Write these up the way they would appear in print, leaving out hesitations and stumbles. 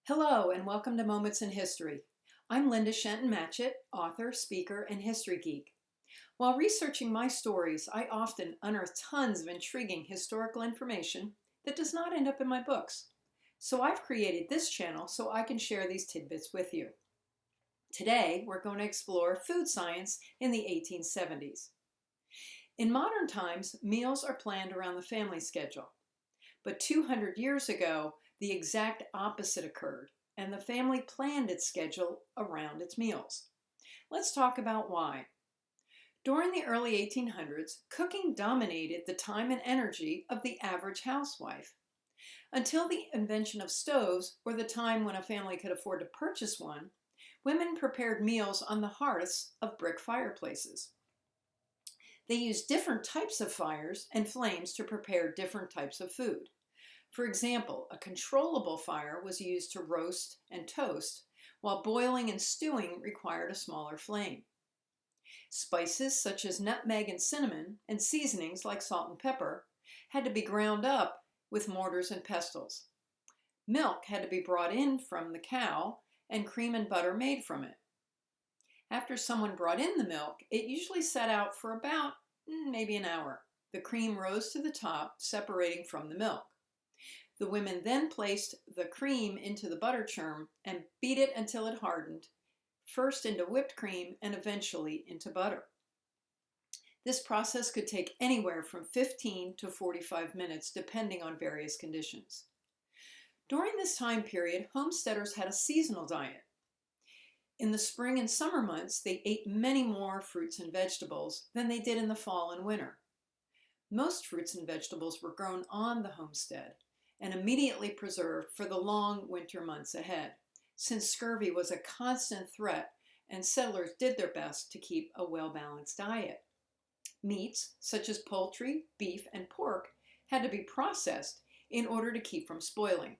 Hello and welcome to Moments in History. I'm Linda Shenton Matchett, author, speaker, and history geek. While researching my stories, I often unearth tons of intriguing historical information that does not end up in my books. So I've created this channel so I can share these tidbits with you. Today, we're going to explore food science in the 1870s. In modern times, meals are planned around the family schedule. But 200 years ago, the exact opposite occurred, and the family planned its schedule around its meals. Let's talk about why. During the early 1800s, cooking dominated the time and energy of the average housewife. Until the invention of stoves, or the time when a family could afford to purchase one, women prepared meals on the hearths of brick fireplaces. They used different types of fires and flames to prepare different types of food. For example, a controllable fire was used to roast and toast, while boiling and stewing required a smaller flame. Spices such as nutmeg and cinnamon, and seasonings like salt and pepper, had to be ground up with mortars and pestles. Milk had to be brought in from the cow, and cream and butter made from it. After someone brought in the milk, it usually sat out for about maybe an hour. The cream rose to the top, separating from the milk. The women then placed the cream into the butter churn and beat it until it hardened, first into whipped cream and eventually into butter. This process could take anywhere from 15 to 45 minutes depending on various conditions. During this time period, homesteaders had a seasonal diet. In the spring and summer months, they ate many more fruits and vegetables than they did in the fall and winter. Most fruits and vegetables were grown on the homestead and immediately preserved for the long winter months ahead, since scurvy was a constant threat and settlers did their best to keep a well-balanced diet. Meats, such as poultry, beef, and pork, had to be processed in order to keep from spoiling.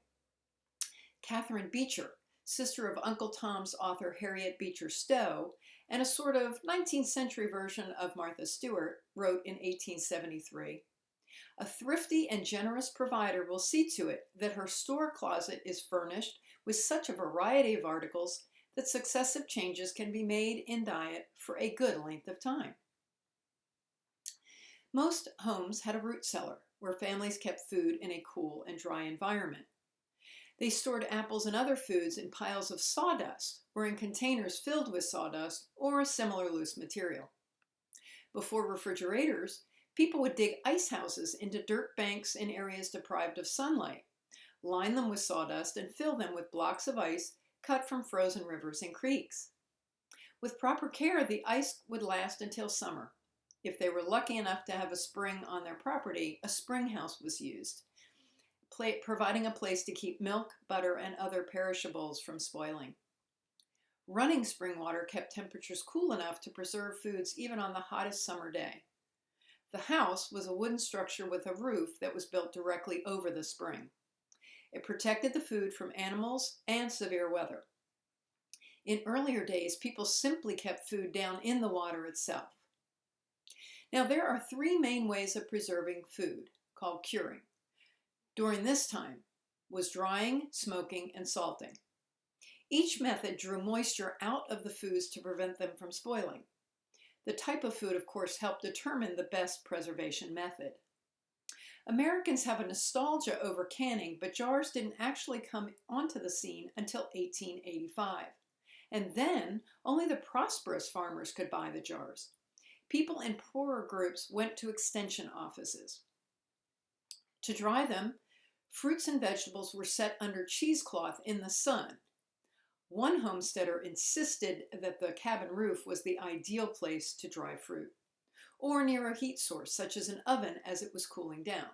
Catherine Beecher, sister of Uncle Tom's author Harriet Beecher Stowe, and a sort of 19th century version of Martha Stewart, wrote in 1873, "A thrifty and generous provider will see to it that her store closet is furnished with such a variety of articles that successive changes can be made in diet for a good length of time." Most homes had a root cellar, where families kept food in a cool and dry environment. They stored apples and other foods in piles of sawdust, or in containers filled with sawdust or a similar loose material. Before refrigerators, people would dig ice houses into dirt banks in areas deprived of sunlight, line them with sawdust, and fill them with blocks of ice cut from frozen rivers and creeks. With proper care, the ice would last until summer. If they were lucky enough to have a spring on their property, a spring house was used, providing a place to keep milk, butter, and other perishables from spoiling. Running spring water kept temperatures cool enough to preserve foods even on the hottest summer day. The house was a wooden structure with a roof that was built directly over the spring. It protected the food from animals and severe weather. In earlier days, people simply kept food down in the water itself. Now, there are three main ways of preserving food, called curing. During this time was drying, smoking, and salting. Each method drew moisture out of the foods to prevent them from spoiling. The type of food, of course, helped determine the best preservation method. Americans have a nostalgia over canning, but jars didn't actually come onto the scene until 1885. And then, only the prosperous farmers could buy the jars. People in poorer groups went to extension offices. To dry them, fruits and vegetables were set under cheesecloth in the sun. One homesteader insisted that the cabin roof was the ideal place to dry fruit, or near a heat source such as an oven as it was cooling down.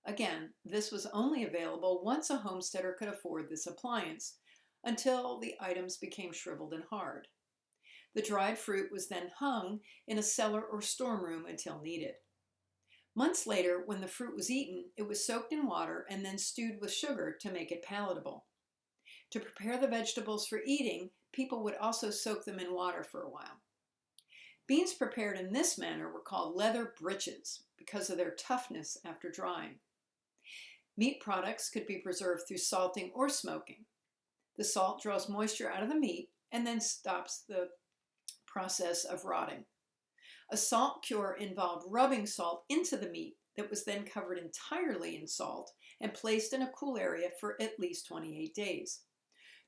Again, this was only available once a homesteader could afford this appliance, until the items became shriveled and hard. The dried fruit was then hung in a cellar or storeroom until needed. Months later, when the fruit was eaten, it was soaked in water and then stewed with sugar to make it palatable. To prepare the vegetables for eating, people would also soak them in water for a while. Beans prepared in this manner were called leather breeches because of their toughness after drying. Meat products could be preserved through salting or smoking. The salt draws moisture out of the meat and then stops the process of rotting. A salt cure involved rubbing salt into the meat that was then covered entirely in salt and placed in a cool area for at least 28 days.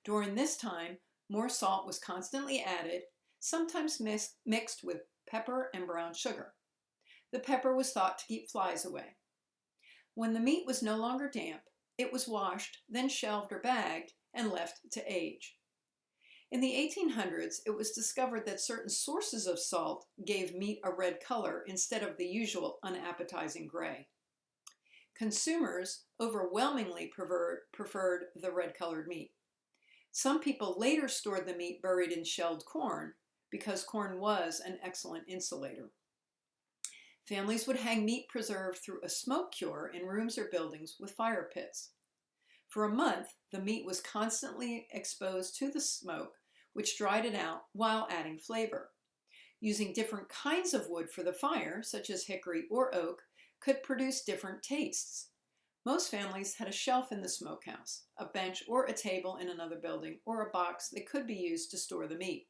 During this time, more salt was constantly added, sometimes mixed with pepper and brown sugar. The pepper was thought to keep flies away. When the meat was no longer damp, it was washed, then shelved or bagged, and left to age. In the 1800s, it was discovered that certain sources of salt gave meat a red color instead of the usual unappetizing gray. Consumers overwhelmingly preferred the red-colored meat. Some people later stored the meat buried in shelled corn because corn was an excellent insulator. Families would hang meat preserved through a smoke cure in rooms or buildings with fire pits. For a month, the meat was constantly exposed to the smoke, which dried it out while adding flavor. Using different kinds of wood for the fire, such as hickory or oak, could produce different tastes. Most families had a shelf in the smokehouse, a bench or a table in another building, or a box that could be used to store the meat.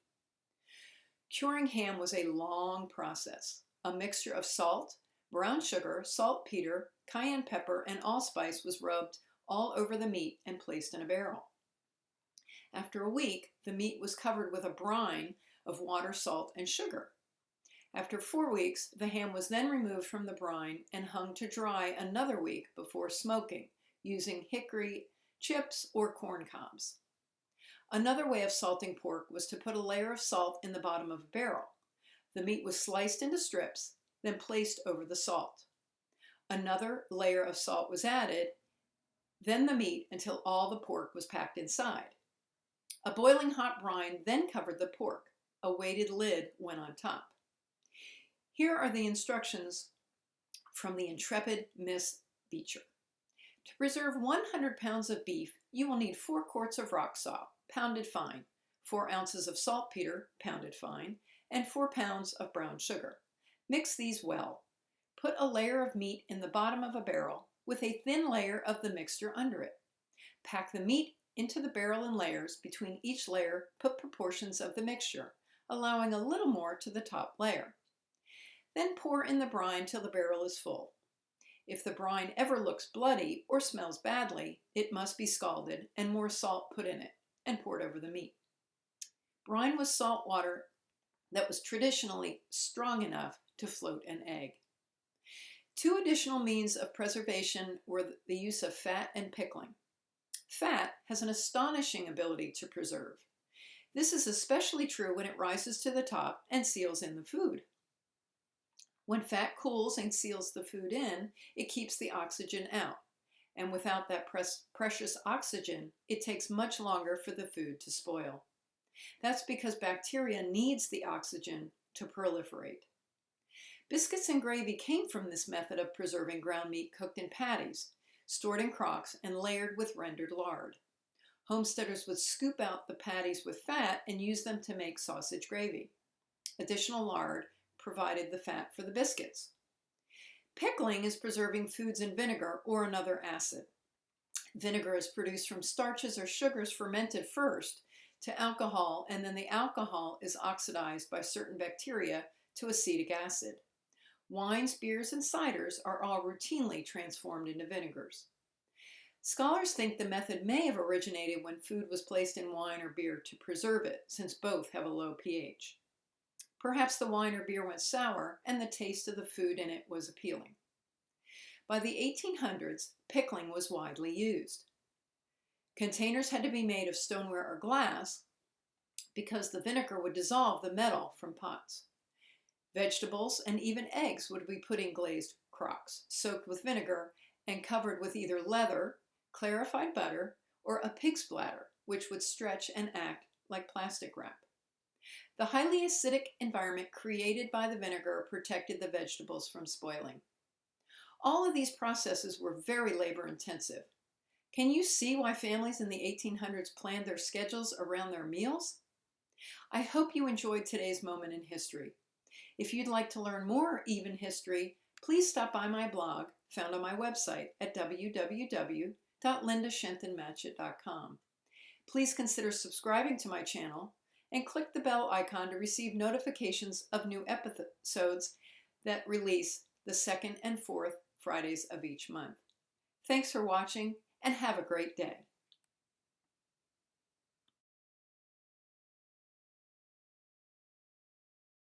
Curing ham was a long process. A mixture of salt, brown sugar, saltpeter, cayenne pepper, and allspice was rubbed all over the meat and placed in a barrel. After a week, the meat was covered with a brine of water, salt, and sugar. After 4 weeks, the ham was then removed from the brine and hung to dry another week before smoking, using hickory chips or corn cobs. Another way of salting pork was to put a layer of salt in the bottom of a barrel. The meat was sliced into strips, then placed over the salt. Another layer of salt was added, then the meat until all the pork was packed inside. A boiling hot brine then covered the pork. A weighted lid went on top. Here are the instructions from the intrepid Miss Beecher. To preserve 100 pounds of beef, you will need 4 quarts of rock salt, pounded fine, 4 ounces of saltpeter, pounded fine, and 4 pounds of brown sugar. Mix these well. Put a layer of meat in the bottom of a barrel with a thin layer of the mixture under it. Pack the meat into the barrel in layers. Between each layer, put proportions of the mixture, allowing a little more to the top layer. Then pour in the brine till the barrel is full. If the brine ever looks bloody or smells badly, it must be scalded and more salt put in it and poured over the meat. Brine was salt water that was traditionally strong enough to float an egg. 2 additional means of preservation were the use of fat and pickling. Fat has an astonishing ability to preserve. This is especially true when it rises to the top and seals in the food. When fat cools and seals the food in, it keeps the oxygen out. And without that precious oxygen, it takes much longer for the food to spoil. That's because bacteria needs the oxygen to proliferate. Biscuits and gravy came from this method of preserving ground meat cooked in patties, stored in crocks, and layered with rendered lard. Homesteaders would scoop out the patties with fat and use them to make sausage gravy. Additional lard provided the fat for the biscuits. Pickling is preserving foods in vinegar or another acid. Vinegar is produced from starches or sugars fermented first to alcohol, and then the alcohol is oxidized by certain bacteria to acetic acid. Wines, beers, and ciders are all routinely transformed into vinegars. Scholars think the method may have originated when food was placed in wine or beer to preserve it, since both have a low pH. Perhaps the wine or beer went sour and the taste of the food in it was appealing. By the 1800s, pickling was widely used. Containers had to be made of stoneware or glass because the vinegar would dissolve the metal from pots. Vegetables and even eggs would be put in glazed crocks, soaked with vinegar and covered with either leather, clarified butter, or a pig's bladder, which would stretch and act like plastic wrap. The highly acidic environment created by the vinegar protected the vegetables from spoiling. All of these processes were very labor-intensive. Can you see why families in the 1800s planned their schedules around their meals? I hope you enjoyed today's moment in history. If you'd like to learn more even history, please stop by my blog, found on my website at www.lindashentonmatchett.com. Please consider subscribing to my channel and click the bell icon to receive notifications of new episodes that release the second and fourth Fridays of each month. Thanks for watching and have a great day.